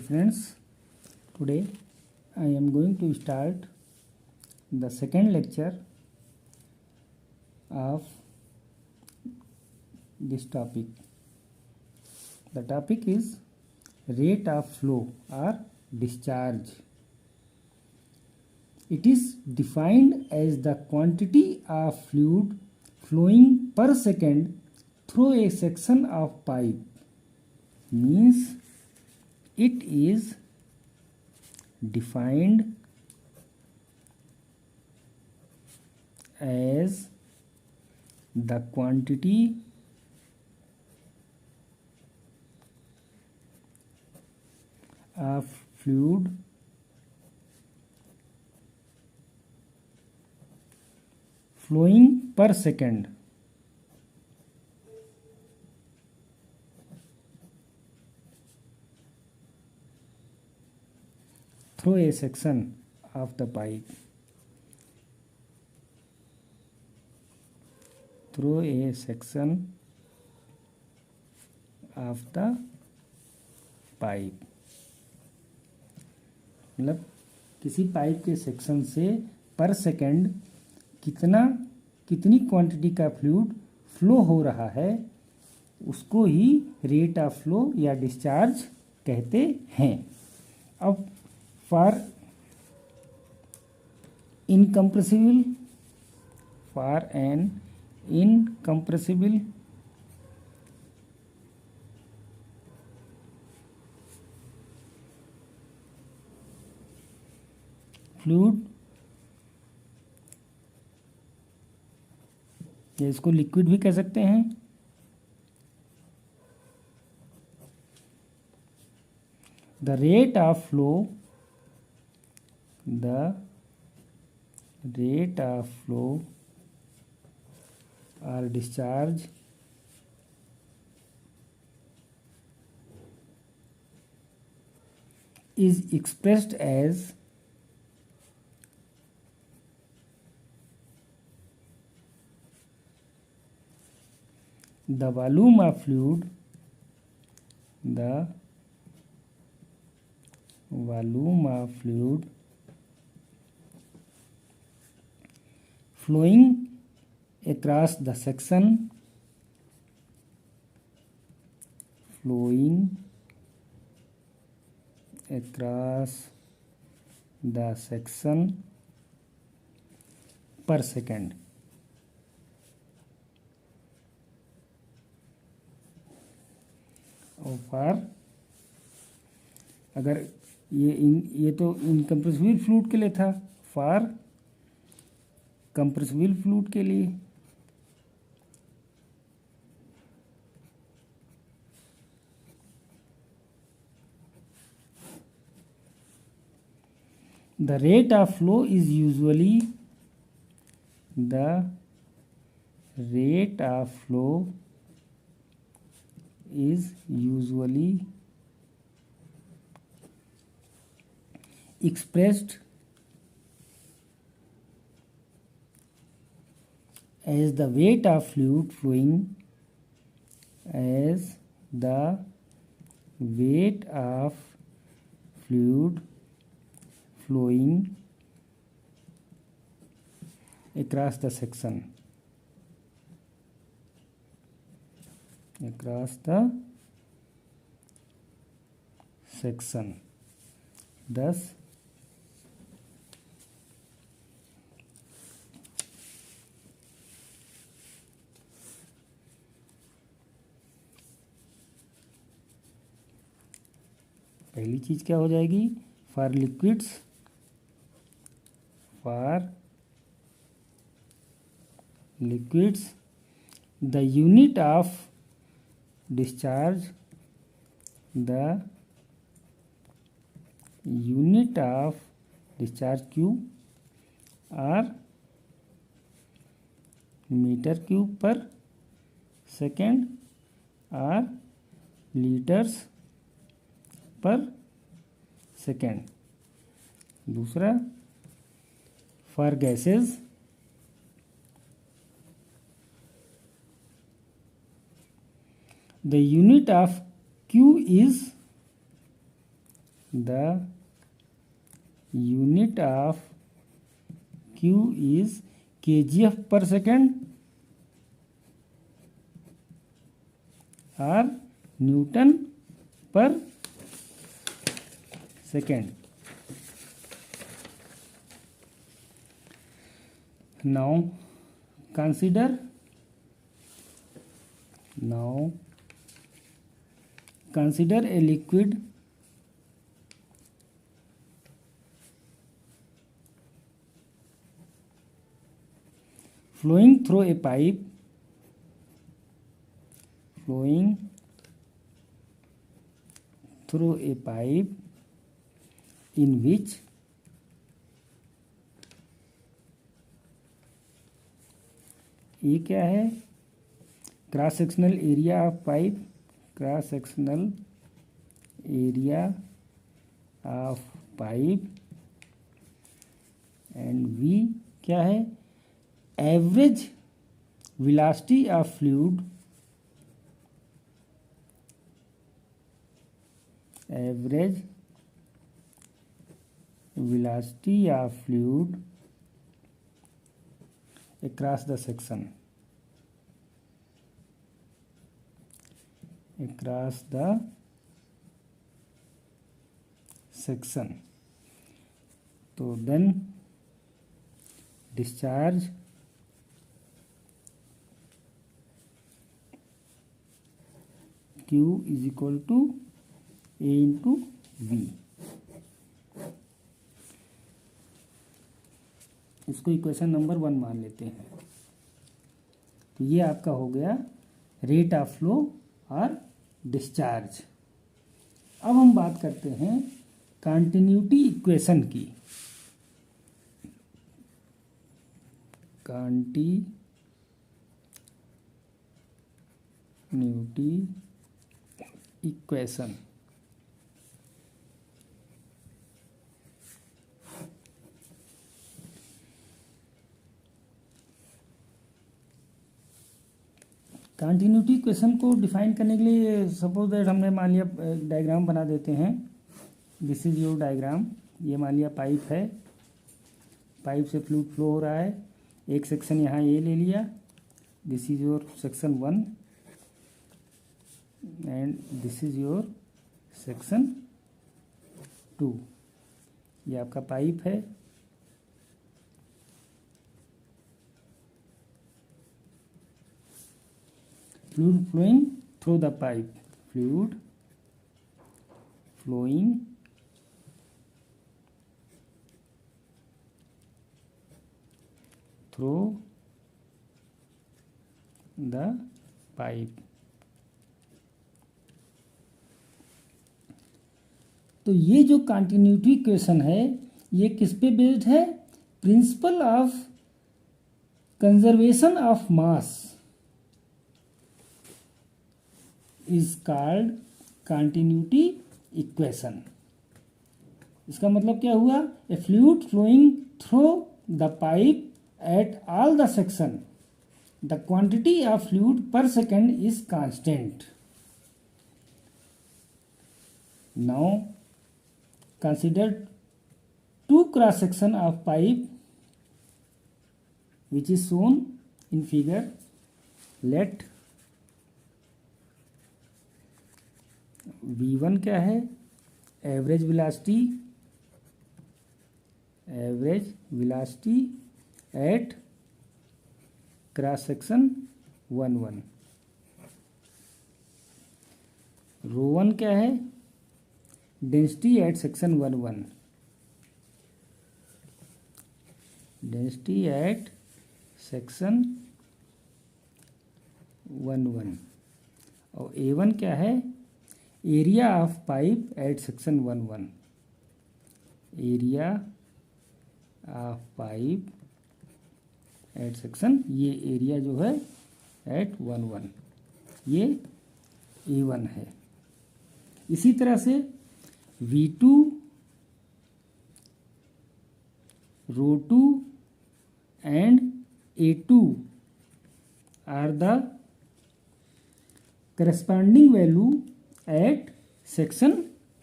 students, today I am going to start the second lecture of this topic. The topic is rate of flow or discharge. It is defined as the quantity of fluid flowing per second through a section of pipe. Means it is defined as the quantity of fluid flowing per second through a section of the pipe. Through a section of the pipe, मतलब किसी pipe के section से पर second कितनी quantity का fluid flow हो रहा है उसको ही रेट ऑफ फ्लो या डिस्चार्ज कहते हैं. अब फॉर एन इनकम्प्रेसिबल फ्लूइड, या इसको लिक्विड भी कह सकते हैं, the rate of flow or discharge is expressed as the volume of fluid flowing across the section per second. और अगर ये तो इनकम्प्रेसिबल फ्लूइड के लिए था. फॉर कंप्रेसिबल फ्लूइड के लिए the rate of flow is usually expressed as the weight of fluid flowing across the section. Thus पहली चीज क्या हो जाएगी? For liquids the unit of discharge cube are metre cube per second are litres per second. दूसरा for gases the unit of Q is the unit of Q is kgf per second or Newton per second. Now consider a liquid flowing through a pipe in which ये क्या है, cross sectional area of pipe, cross sectional area of pipe, and V क्या है, average velocity of fluid, average velocity of fluid across the section, तो then discharge Q is equal to A into V. इसको equation number 1 मान लेते हैं। तो ये आपका हो गया रेट ऑफ फ्लो और डिस्चार्ज। अब हम बात करते हैं कंटिन्यूटी इक्वेशन की। कंटिन्यूटी इक्वेशन, कंटिन्यूटी इक्वेशन को डिफाइन करने के लिए सपोज दैट हमने मान लिया डायग्राम बना देते हैं। This is your diagram. ये मान लिया पाइप है, पाइप से फ्लूइड फ्लो हो रहा है। एक सेक्शन यहाँ ये ले लिया, this is your section 1 and this is your section 2। ये आपका पाइप है, fluid flowing through the pipe, fluid flowing through the pipe। तो ये जो कंटिन्यूटी इक्वेशन है ये किस पे बेस्ड है, principle of conservation of mass is called continuity equation. इसका मतलब क्या हुआ, a fluid flowing through the pipe at all the section, the quantity of fluid per second is constant. Now consider two cross section of pipe which is shown in figure. Let V1 क्या है, average velocity at cross section 1 ρ1 क्या है, density at section 1 density at section 1 और A1 क्या है, area of pipe at section 1 area of pipe at section, ये area जो है एट 1 ये A1 है। इसी तरह से V2 ρ2 and A2 are the corresponding value at section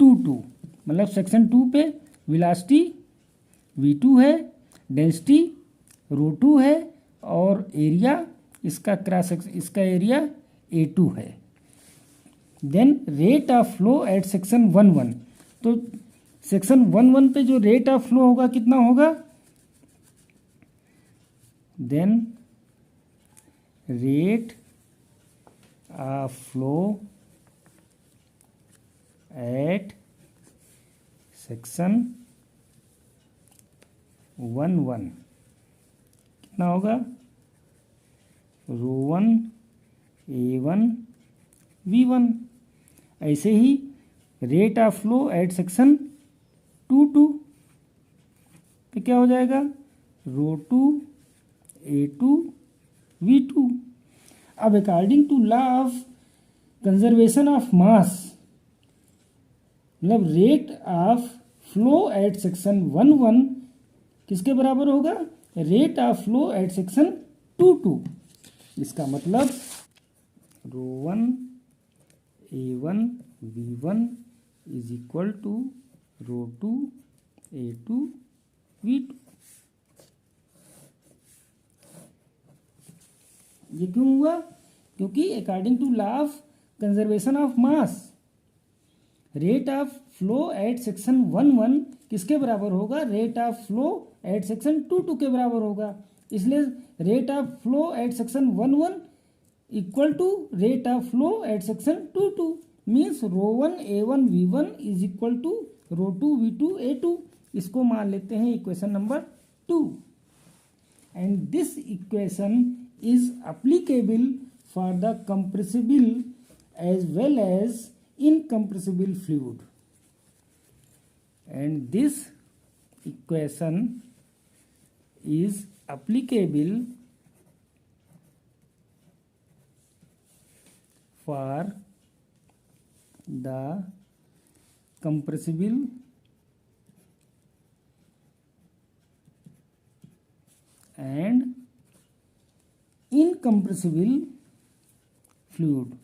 2 मतलब सेक्शन 2 पे वेलोसिटी v2 है, डेंसिटी ρ2 है और एरिया इसका एरिया A2 है। Then rate of flow at section 1-1, तो सेक्शन 1-1 पे जो रेट ऑफ फ्लो होगा कितना होगा, then rate of flow at section 1-1 कितना होगा, ρ1 A1 V1। ऐसे ही rate of flow at section 2-2 तो क्या हो जाएगा, ρ2 A2 V2। अब according to law of conservation of mass, मतलब rate of flow at section 1-1 किसके बराबर होगा, rate of flow at section 2-2। इसका मतलब ρ1 A1 V1 is equal to ρ2 A2 V2। ये क्यों हुआ, क्योंकि according to law of conservation of mass rate of flow at section 1-1 किसके बराबर होगा, rate of flow at section 2-2 के बराबर होगा। इसलिए rate of flow at section 1-1 equal to rate of flow at section 2-2 means ρ1 A1 V1 is equal to ρ2 V2 A2। इसको मान लेते हैं equation number 2 and this equation is applicable for the compressible as well as incompressible fluid, and this equation is applicable for the compressible and incompressible fluid।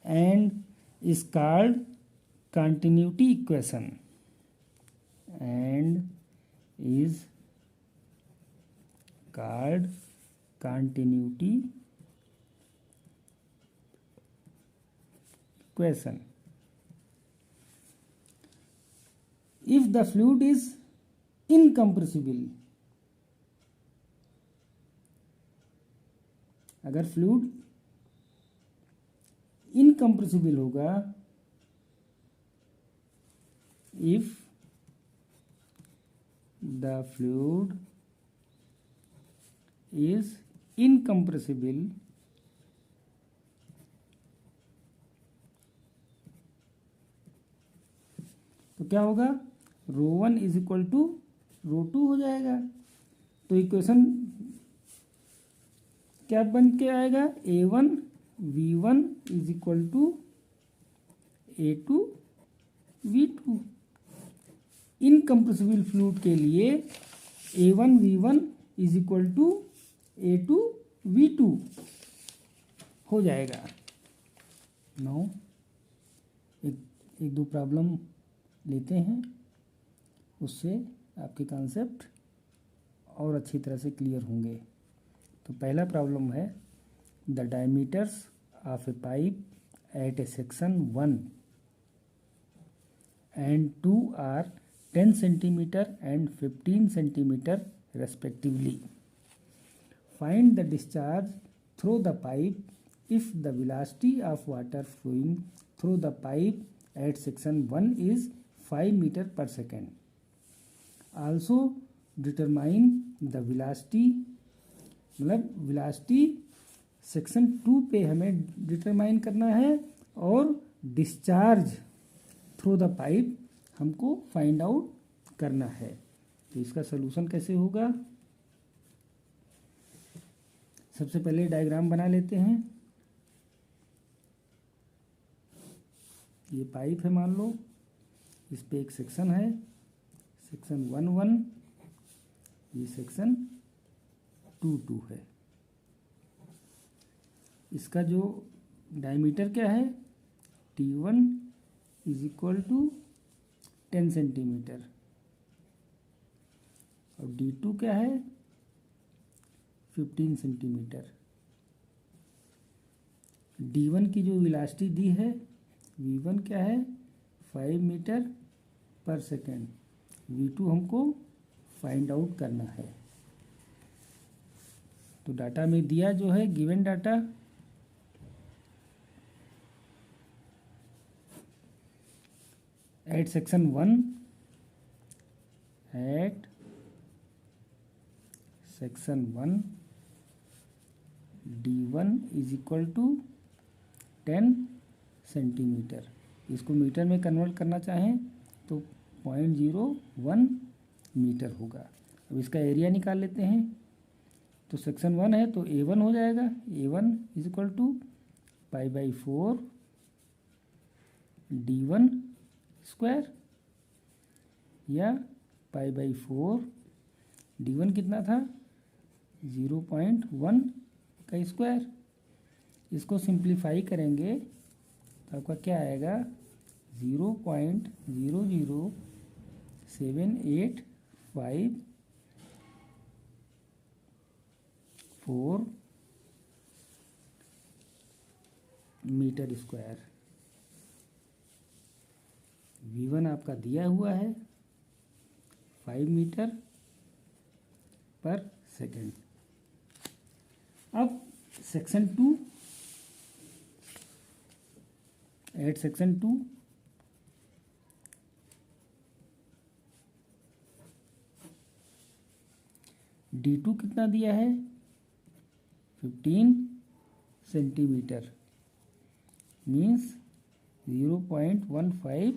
and is called continuity equation and is called continuity equation। if the fluid is incompressible, अगर fluid incompressible होगा, if the fluid is incompressible तो क्या होगा, ρ1 is equal to ρ2 हो जाएगा। तो equation क्या बन के आएगा, A1 V1 is equal to A2 V2। Incompressible fluid के लिए A1 V1 is equal to A2 V2 हो जाएगा। नाउ एक दो प्रॉब्लम लेते हैं, उससे आपके कॉन्सेप्ट और अच्छी तरह से क्लियर होंगे। तो पहला प्रॉब्लम है, the diameters of a pipe at a section 1 and 2 are 10 centimeter and 15 centimeter respectively. Find the discharge through the pipe if the velocity of water flowing through the pipe at section 1 is 5 meter per second. Also determine the velocity, मतलब velocity section 2 पे हमें determine करना है और discharge through the pipe हमको find out करना है। तो इसका सलूशन कैसे होगा, सबसे पहले डायग्राम बना लेते हैं। ये पाइप है, मान लो इस पे एक सेक्शन है, सेक्शन 1 ये सेक्शन 2 है। इसका जो डायमीटर क्या है T1 = 10 सेंटीमीटर और D2 क्या है 15 सेंटीमीटर। D1 की जो वेलोसिटी दी है V1 क्या है 5 मीटर पर सेकेंड। V2 हमको फाइंड आउट करना है। तो डाटा में दिया जो है given data at section 1 D1 = 10 centimetre. इसको मीटर में कन्वर्ट करना चाहें तो 0.01 मीटर होगा। अब इसका एरिया निकाल लेते हैं। तो सेक्शन 1 है तो A1 हो जाएगा। A1 = π/4 D1 स्क्वायर या π/4 D1 कितना था 0.1 का स्क्वायर। इसको सिंप्लीफाई करेंगे तो आपका क्या आएगा 0.00785 मीटर स्क्वायर। V1 आपका दिया हुआ है 5 मीटर पर सेकेंड। अब सेक्शन 2 एट सेक्शन 2 D2 कितना दिया है 15 सेंटीमीटर मीन्स 0.15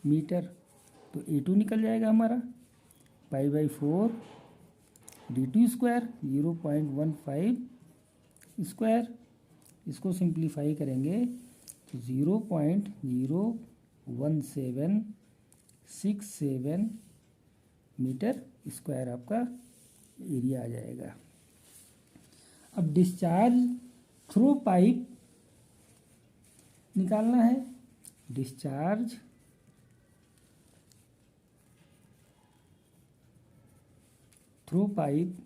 मीटर। तो A2 निकल जाएगा हमारा π/4 D2 स्क्वायर 0.15 स्क्वायर। इसको सिंप्लीफाई करेंगे तो 0.01767 मीटर स्क्वायर आपका एरिया आ जाएगा। अब डिस्चार्ज थ्रू पाइप निकालना है। Discharge through pipe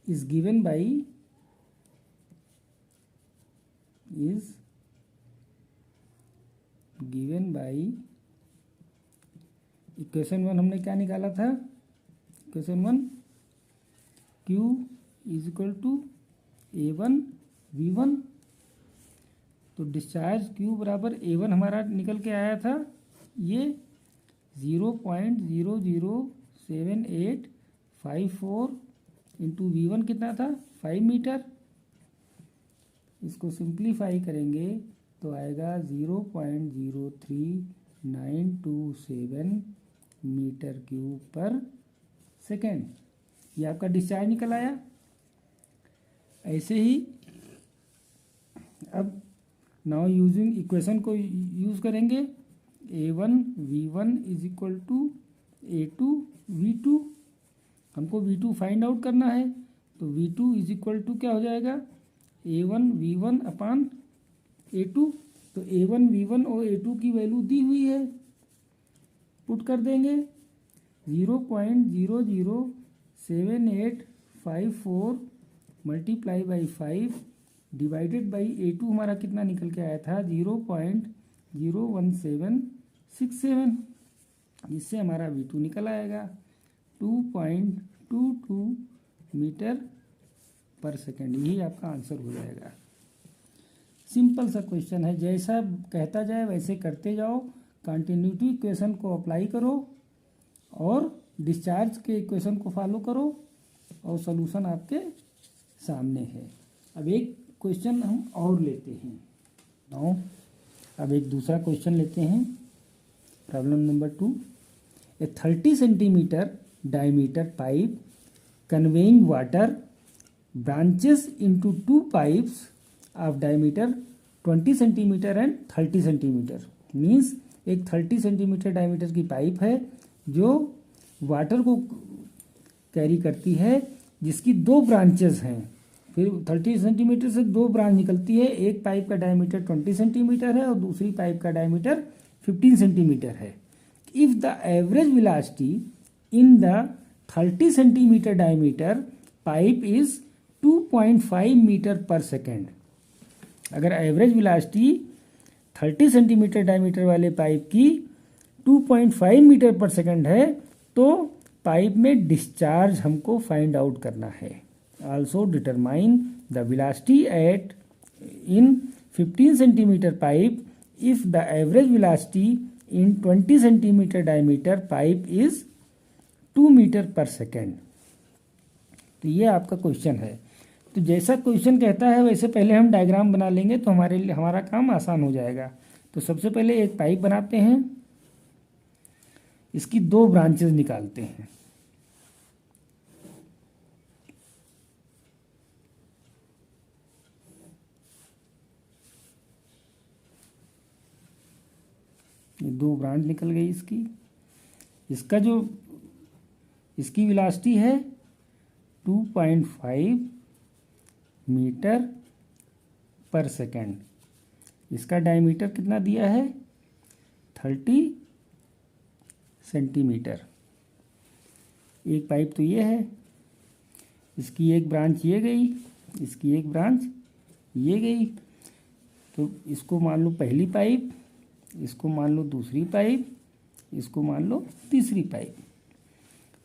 is given by equation 1 हमने क्या निकाला था इक्वेशन 1 Q = A1 V1। तो डिस्चार्ज Q = A1 हमारा निकल के आया था ये 0.00785 इंटू V1 कितना था 5 मीटर। इसको सिंप्लीफाई करेंगे तो आएगा 0.03927 मीटर क्यूब पर सेकेंड। ये आपका डिस्चार्ज निकल आया। ऐसे ही अब नाउ यूजिंग इक्वेशन को यूज़ करेंगे A1 V1 = A2 V2। हमको V2 फाइंड आउट करना है तो V2 = क्या हो जाएगा A1 V1 अपान A2। तो A1 V1 और A2 की वैल्यू दी हुई है पुट कर देंगे 0.00785 multiply by 5 divided by A2 हमारा कितना निकल के आया था 0.01767 जिससे हमारा V2 निकल आएगा 2.22 मीटर पर सेकेंड। यही आपका आंसर हो जाएगा। सिंपल सा क्वेश्चन है, जैसा कहता जाए वैसे करते जाओ। कंटिन्यूटी इक्वेशन को अप्लाई करो और डिस्चार्ज के इक्वेशन को फॉलो करो और सॉल्यूशन आपके सामने है। अब एक क्वेश्चन हम और लेते हैं। नाउ अब एक दूसरा क्वेश्चन लेते हैं। Problem number 2। A 30 centimetre diameter pipe conveying water branches into two pipes of diameter 20 centimetre and 30 centimetre. Means एक 30 सेंटीमीटर डायमीटर की पाइप है जो वाटर को कैरी करती है, जिसकी 2 ब्रांचेस हैं। फिर 30 सेंटीमीटर से 2 ब्रांच निकलती है। एक पाइप का डायमीटर 20 सेंटीमीटर है और दूसरी पाइप का डायमीटर 15 सेंटीमीटर है। If the average velocity in the 30 centimetre diameter pipe is 2.5 metre per second. अगर एवरेज वेलोसिटी 30 सेंटीमीटर डायमीटर वाले पाइप की 2.5 मीटर पर सेकेंड है तो पाइप में डिस्चार्ज हमको फाइंड आउट करना है। Also determine the velocity at in 15 centimetre pipe if the average velocity in 20 centimetre diameter pipe is 2 metre per second. तो ये आपका क्वेश्चन है। तो जैसा क्वेश्चन कहता है वैसे पहले हम डायग्राम बना लेंगे तो हमारा काम आसान हो जाएगा। तो सबसे पहले एक पाइप बनाते हैं, इसकी 2 ब्रांचेस निकालते हैं। ये 2 ब्रांच निकल गई इसकी। इसका जो इसकी वेलोसिटी है 2.5 मीटर पर सेकेंड। इसका डायमीटर कितना दिया है 30 सेंटीमीटर। एक पाइप तो ये है, इसकी एक ब्रांच ये गई, इसकी एक ब्रांच ये गई। तो इसको मान लो पहली पाइप, इसको मान लो दूसरी पाइप, इसको मान लो तीसरी पाइप।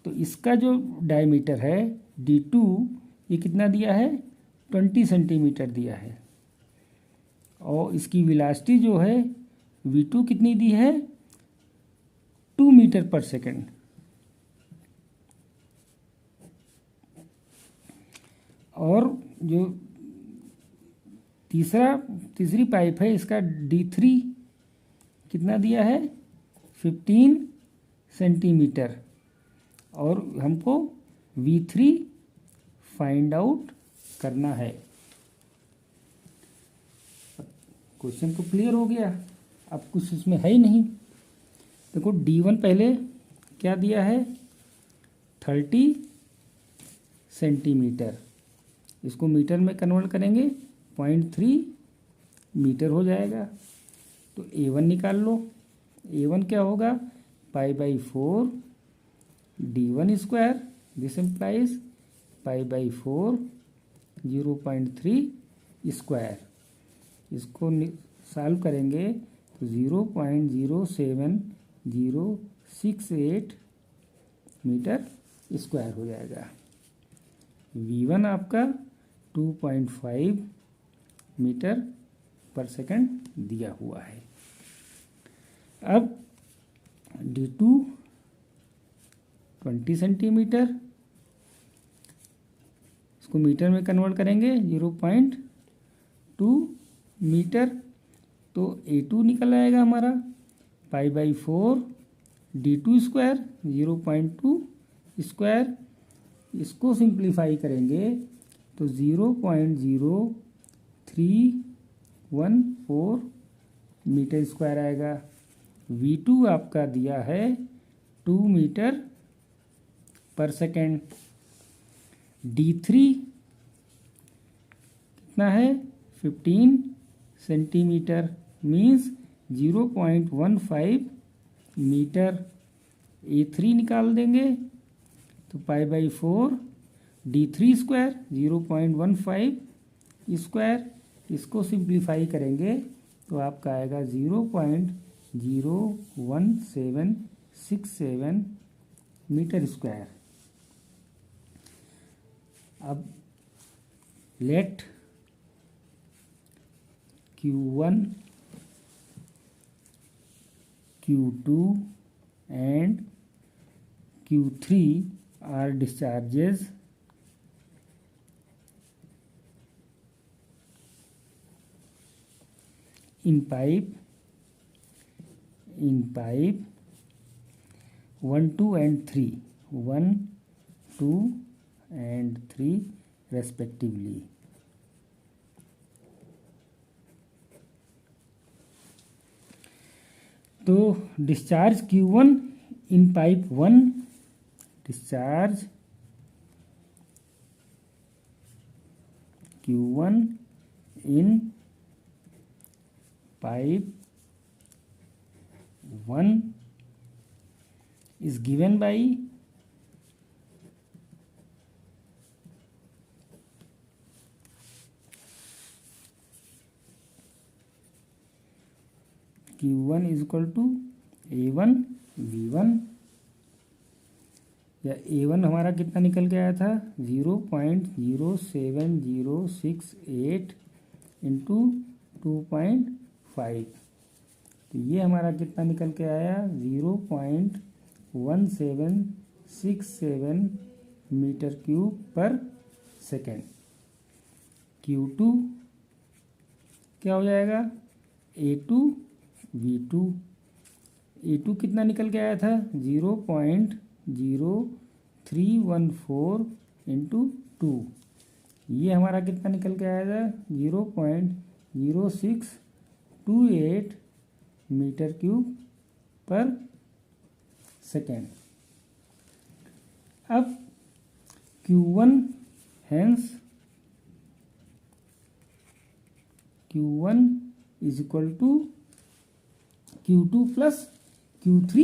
तो इसका जो डायमीटर है D2 ये कितना दिया है 20 सेंटीमीटर दिया है। और इसकी वेलोसिटी जो है V2 कितनी दी है 2 मीटर पर सेकेंड। और जो तीसरी पाइप है इसका D3 कितना दिया है 15 सेंटीमीटर। और हमको V3 फाइंड आउट करना है। क्वेश्चन तो क्लियर हो गया, अब कुछ इसमें है ही नहीं। देखो D1 पहले क्या दिया है 30 सेंटीमीटर। इसको मीटर में कन्वर्ट करेंगे 0.3 मीटर हो जाएगा। तो A1 निकाल लो। A1 क्या होगा π/4 D1 square. This implies π/4 0.3 square. इसको सॉल्व करेंगे तो 0.07068 मीटर स्क्वायर हो जाएगा। V1 आपका 2.5 मीटर पर सेकंड दिया हुआ है। अब D2 20 सेंटीमीटर, इसको मीटर में कन्वर्ट करेंगे 0.2 मीटर। तो A2 निकल आएगा हमारा π/4 D2 स्क्वायर 0.2 स्क्वायर। इसको सिंप्लीफाई करेंगे तो 0.0314 मीटर स्क्वायर आएगा। V2 आपका दिया है 2 मीटर पर सेकेंड। D3 कितना है 15 सेंटीमीटर मीन्स 0.15 मीटर। A3 निकाल देंगे तो π/4 D3 स्क्वायर 0.15 स्क्वायर। इसको सिंप्लीफाई करेंगे तो आपका आएगा 0.01767 मीटर स्क्वायर। अब late Q1 Q2 and Q3 are discharges in pipe 1, 2 and 3 1, 2 and 3 respectively। तो discharge Q1 in pipe 1, discharge Q1 in pipe 1 is given by Q1 is equal to A1 V1, या A1 हमारा कितना निकल के आया था 0.07068 into 2.5, तो ये हमारा कितना निकल के आया 0.1767 metre cube per second. Q2 क्या हो जाएगा A2 V2, A2 कितना निकल के आया था 0.0314 इंटू 2, ये हमारा कितना निकल के आया था 0.0628 मीटर क्यूब पर सेकेंड। अब Q1 hence Q1 is equal to Q2 plus Q3,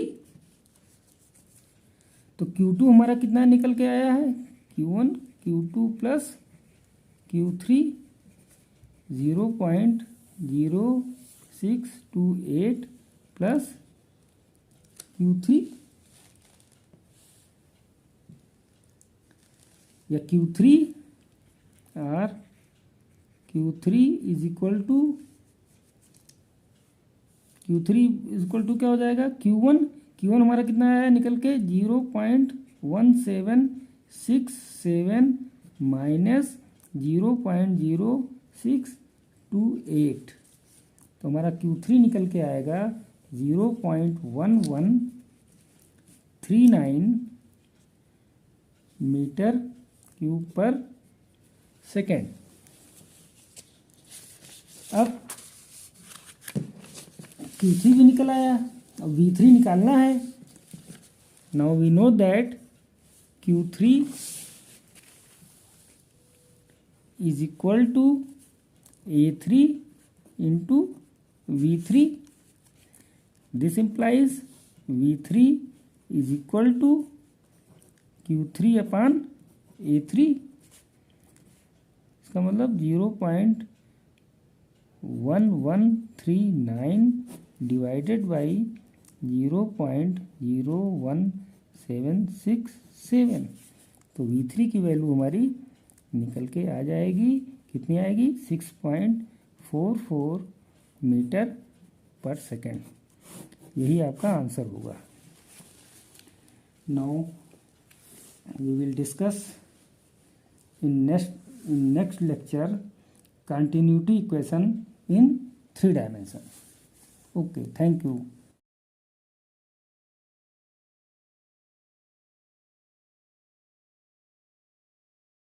तो Q2 हमारा कितना निकल के आया है Q1 Q2 plus Q3 0.0628 plus Q3, या Q3 इज इक्वल टू क्या हो जाएगा Q1 हमारा कितना आया निकल के 0.1767 माइनस 0.0628, तो हमारा Q3 निकल के आएगा 0.1139 मीटर क्यूब पर सेकेंड। अब Q3 भी निकल आया, अब V3 निकालना है। Now we know that Q3 is equal to A3 into V3, this implies V3 is equal to Q3 upon A3, इसका मतलब 0.1139 डिवाइडेड बाई 0.0167, तो V3 की वैल्यू हमारी निकल के आ जाएगी, कितनी आएगी 6.44 मीटर पर सेकेंड, यही आपका आंसर होगा। Now we will discuss in next lecture continuity equation in 3 dimension. Okay, thank you.